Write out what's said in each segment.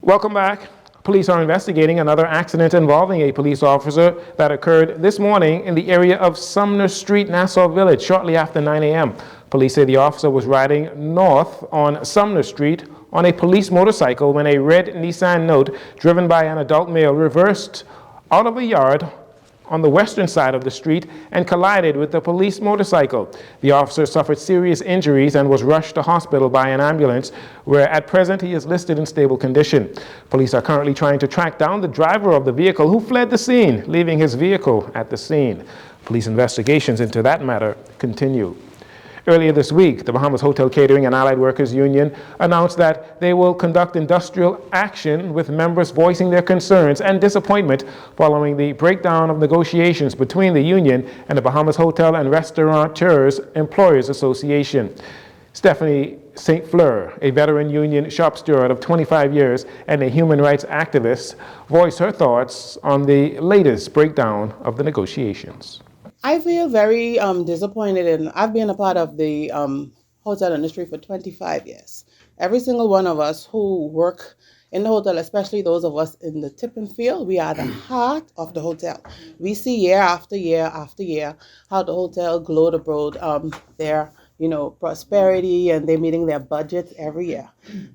Welcome back. Police are investigating another accident involving a police officer that occurred this morning in the area of Sumner Street, Nassau Village, shortly after 9 a.m. Police say the officer was riding north on Sumner Street on a police motorcycle when a red Nissan Note driven by an adult male reversed out of a yard on the western side of the street and collided with the police motorcycle. The officer suffered serious injuries and was rushed to hospital by an ambulance, where at present he is listed in stable condition. Police are currently trying to track down the driver of the vehicle who fled the scene, leaving his vehicle at the scene. Police investigations into that matter continue. Earlier this week, the Bahamas Hotel Catering and Allied Workers Union announced that they will conduct industrial action with members voicing their concerns and disappointment following the breakdown of negotiations between the union and the Bahamas Hotel and Restaurateurs Employers Association. Stephanie St. Fleur, a veteran union shop steward of 25 years and a human rights activist, voiced her thoughts on the latest breakdown of the negotiations. I feel very disappointed, and I've been a part of the hotel industry for 25 years. Every single one of us who work in the hotel, especially those of us in the tipping field, we are the heart of the hotel. We see year after year after year how the hotel glowed abroad their prosperity, and they're meeting their budgets every year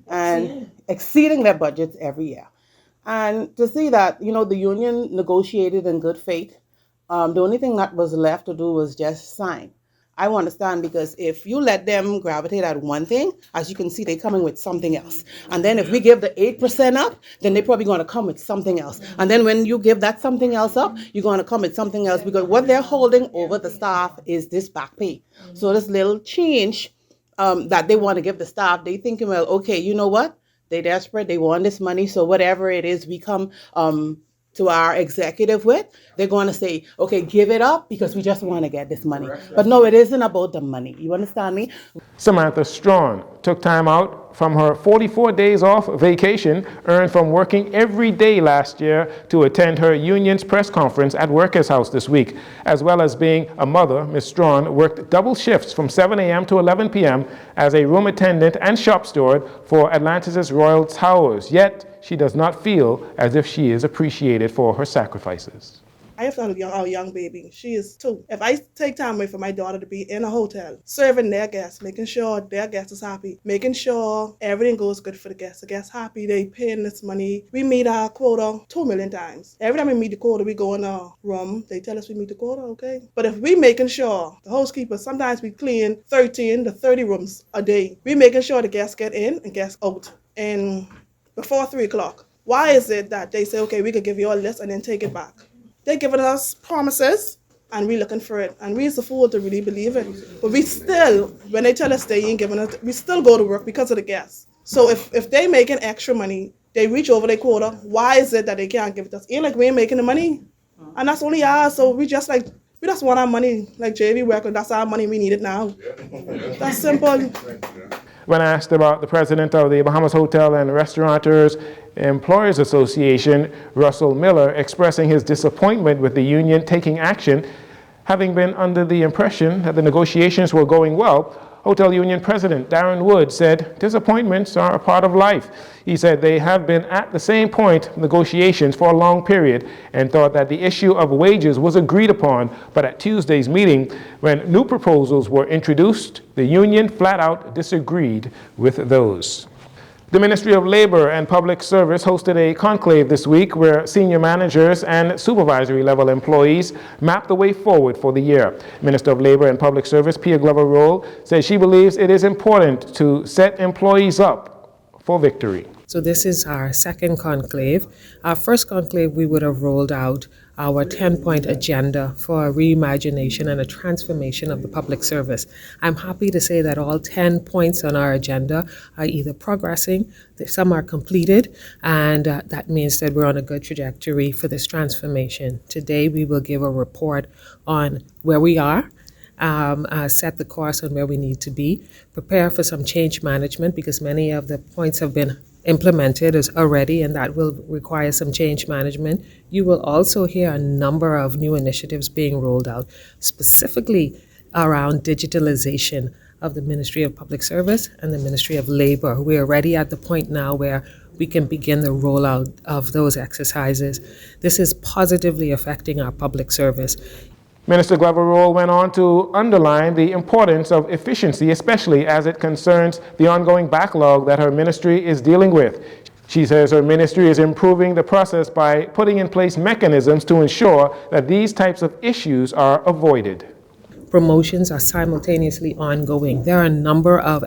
and exceeding their budgets every year. And to see that, the union negotiated in good faith. The only thing that was left to do was just sign. I understand, because if you let them gravitate at one thing, as you can see, they're coming with something else. And then if we give the 8% up, then they're probably going to come with something else. And then when you give that something else up, you're going to come with something else, because what they're holding over the staff is this back pay. So this little change that they want to give the staff, they thinking, well, okay, you know what? They're desperate. They want this money. So whatever it is we come to our executive with, they're going to say, okay, give it up because we just want to get this money. But no, it isn't about the money. You understand me? Samantha Strawn took time out from her 44 days off vacation earned from working every day last year to attend her union's press conference at Workers' House this week. As well as being a mother, Ms. Strawn worked double shifts from 7 a.m. to 11 p.m. as a room attendant and shop steward for Atlantis' Royal Towers. Yet, she does not feel as if she is appreciated for her sacrifices. I have a young baby. She is 2. If I take time away for my daughter to be in a hotel, serving their guests, making sure their guest is happy, making sure everything goes good for the guests happy, they paying this money. We meet our quota 2 million times. Every time we meet the quota, we go in a room, they tell us we meet the quota, okay? But if we making sure, the housekeeper, sometimes we clean 13 to 30 rooms a day. We making sure the guests get in and guests out. And before 3 o'clock. Why is it that they say, okay, we could give you a list and then take it back? They're giving us promises and we're looking for it. And we's the fool to really believe it. But we still, when they tell us they ain't giving us, we still go to work because of the guests. So if they making extra money, they reach over their quota, why is it that they can't give it to us? Ain't like we ain't making the money. And that's only ours. So we just want our money, like JV worker, that's our money, we need it now. That's simple. When asked about the president of the Bahamas Hotel and Restaurateurs Employers Association, Russell Miller, expressing his disappointment with the union taking action, having been under the impression that the negotiations were going well, Hotel Union President Darren Wood said disappointments are a part of life. He said they have been at the same point of negotiations for a long period and thought that the issue of wages was agreed upon, but at Tuesday's meeting, when new proposals were introduced, the union flat out disagreed with those. The Ministry of Labor and Public Service hosted a conclave this week where senior managers and supervisory level employees mapped the way forward for the year. Minister of Labor and Public Service Pia Glover-Roll says she believes it is important to set employees up for victory. So this is our second conclave. Our first conclave, we would have rolled out our 10-point agenda for a reimagination and a transformation of the public service. I'm happy to say that all 10 points on our agenda are either progressing, some are completed, and that means that we're on a good trajectory for this transformation. Today, we will give a report on where we are, set the course on where we need to be, prepare for some change management because many of the points have been implemented as already, and that will require some change management. You will also hear a number of new initiatives being rolled out, specifically around digitalization of the Ministry of Public Service and the Ministry of Labor. We are already at the point now where we can begin the rollout of those exercises. This is positively affecting our public service. Minister Glover Roll went on to underline the importance of efficiency, especially as it concerns the ongoing backlog that her ministry is dealing with. She says her ministry is improving the process by putting in place mechanisms to ensure that these types of issues are avoided. Promotions are simultaneously ongoing. There are a number of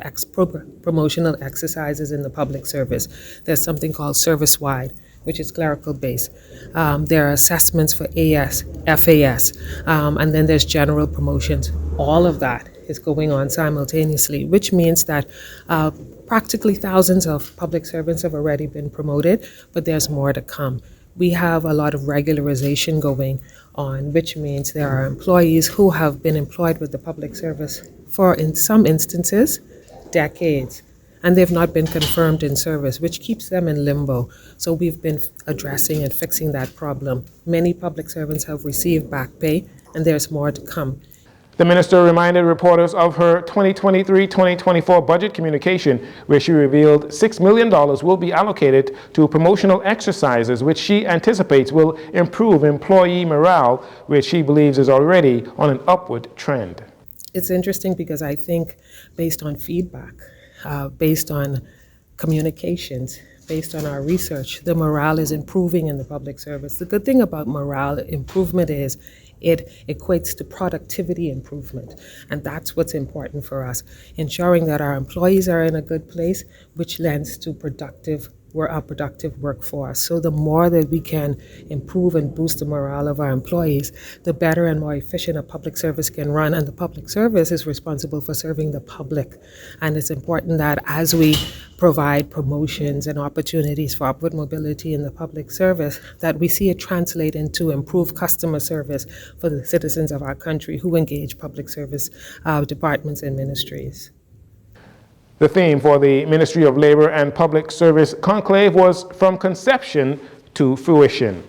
promotional exercises in the public service. There's something called service-wide, which is clerical based. There are assessments for AS, FAS, and then there's general promotions. All of that is going on simultaneously, which means that practically thousands of public servants have already been promoted, but there's more to come. We have a lot of regularization going on, which means there are employees who have been employed with the public service for, in some instances, decades, and they've not been confirmed in service, which keeps them in limbo. So we've been addressing and fixing that problem. Many public servants have received back pay, and there's more to come. The minister reminded reporters of her 2023-2024 budget communication, where she revealed $6 million will be allocated to promotional exercises, which she anticipates will improve employee morale, which she believes is already on an upward trend. It's interesting because I think based on feedback, based on communications, based on our research, the morale is improving in the public service. The good thing about morale improvement is it equates to productivity improvement, and that's what's important for us, ensuring that our employees are in a good place, which lends to a productive workforce. So the more that we can improve and boost the morale of our employees, the better and more efficient a public service can run, and the public service is responsible for serving the public. And it's important that as we provide promotions and opportunities for upward mobility in the public service, that we see it translate into improved customer service for the citizens of our country who engage public service departments and ministries. The theme for the Ministry of Labor and Public Service Conclave was From Conception to Fruition.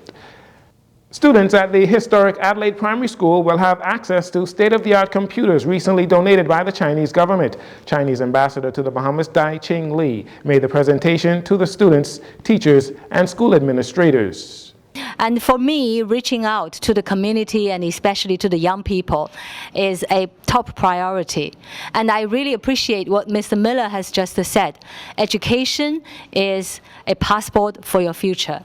Students at the historic Adelaide Primary School will have access to state-of-the-art computers recently donated by the Chinese government. Chinese ambassador to the Bahamas, Jcn made the presentation to the students, teachers, and school administrators. And for me, reaching out to the community and especially to the young people is a top priority. And I really appreciate what Mr. Miller has just said. Education is a passport for your future.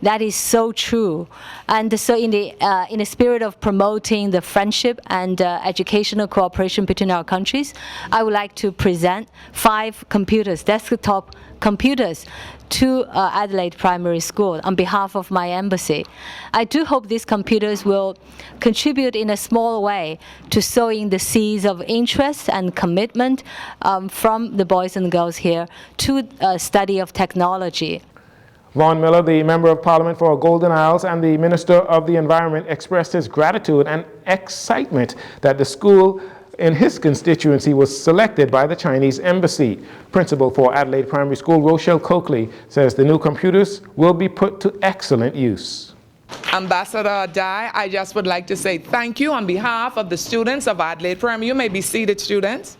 That is so true. And so in the spirit of promoting the friendship and educational cooperation between our countries, I would like to present 5 computers, desktop computers, to Adelaide Primary School on behalf of my embassy. I do hope these computers will contribute in a small way to sowing the seeds of interest and commitment from the boys and girls here to study of technology. Vaughn Miller, the Member of Parliament for Golden Isles and the Minister of the Environment, expressed his gratitude and excitement that the school in his constituency was selected by the Chinese embassy. Principal for Adelaide Primary School, Rochelle Coakley, says the new computers will be put to excellent use. Ambassador Dai, I just would like to say thank you on behalf of the students of Adelaide Primary. You may be seated, students.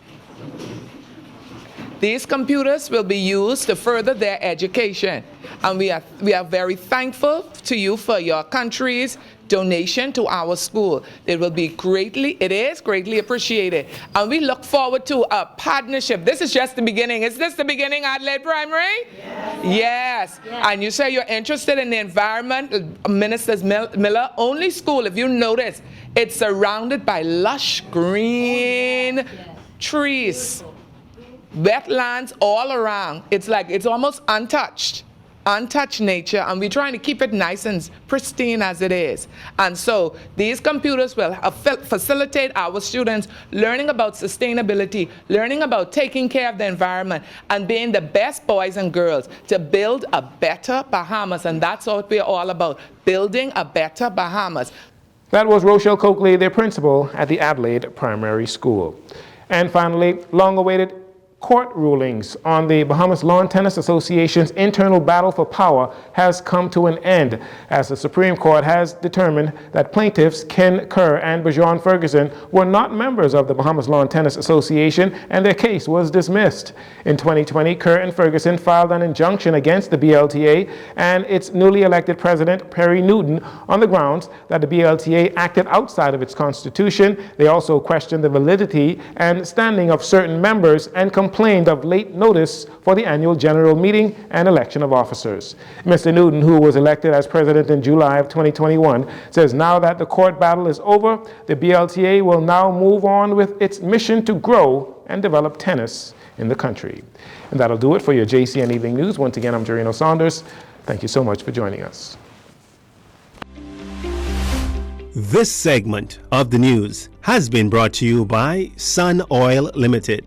These computers will be used to further their education, and we are very thankful to you for your country's donation to our school. It is greatly appreciated, and we look forward to a partnership. This is just the beginning. Is this the beginning, Adelaide Primary? Yes. And you say you're interested in the environment, Minister Miller. Only school, if you notice, it's surrounded by lush green trees. Wetlands all around. It's almost untouched nature, and we're trying to keep it nice and pristine as it is. And so these computers will facilitate our students learning about sustainability, learning about taking care of the environment, and being the best boys and girls to build a better Bahamas. And that's what we're all about, building a better Bahamas. That was Rochelle Coakley, their principal at the Adelaide Primary School. And finally, long-awaited court rulings on the Bahamas Lawn Tennis Association's internal battle for power has come to an end, as the Supreme Court has determined that plaintiffs Ken Kerr and Bajon Ferguson were not members of the Bahamas Lawn Tennis Association, and their case was dismissed. In 2020, Kerr and Ferguson filed an injunction against the BLTA and its newly elected president, Perry Newton, on the grounds that the BLTA acted outside of its constitution. They also questioned the validity and standing of certain members and complained of late notice for the annual general meeting and election of officers. Mr. Newton, who was elected as president in July of 2021, says now that the court battle is over, the BLTA will now move on with its mission to grow and develop tennis in the country. And that'll do it for your JCN Evening News. Once again, I'm Jcn Saunders. Thank you so much for joining us. This segment of the news has been brought to you by Sun Oil Limited.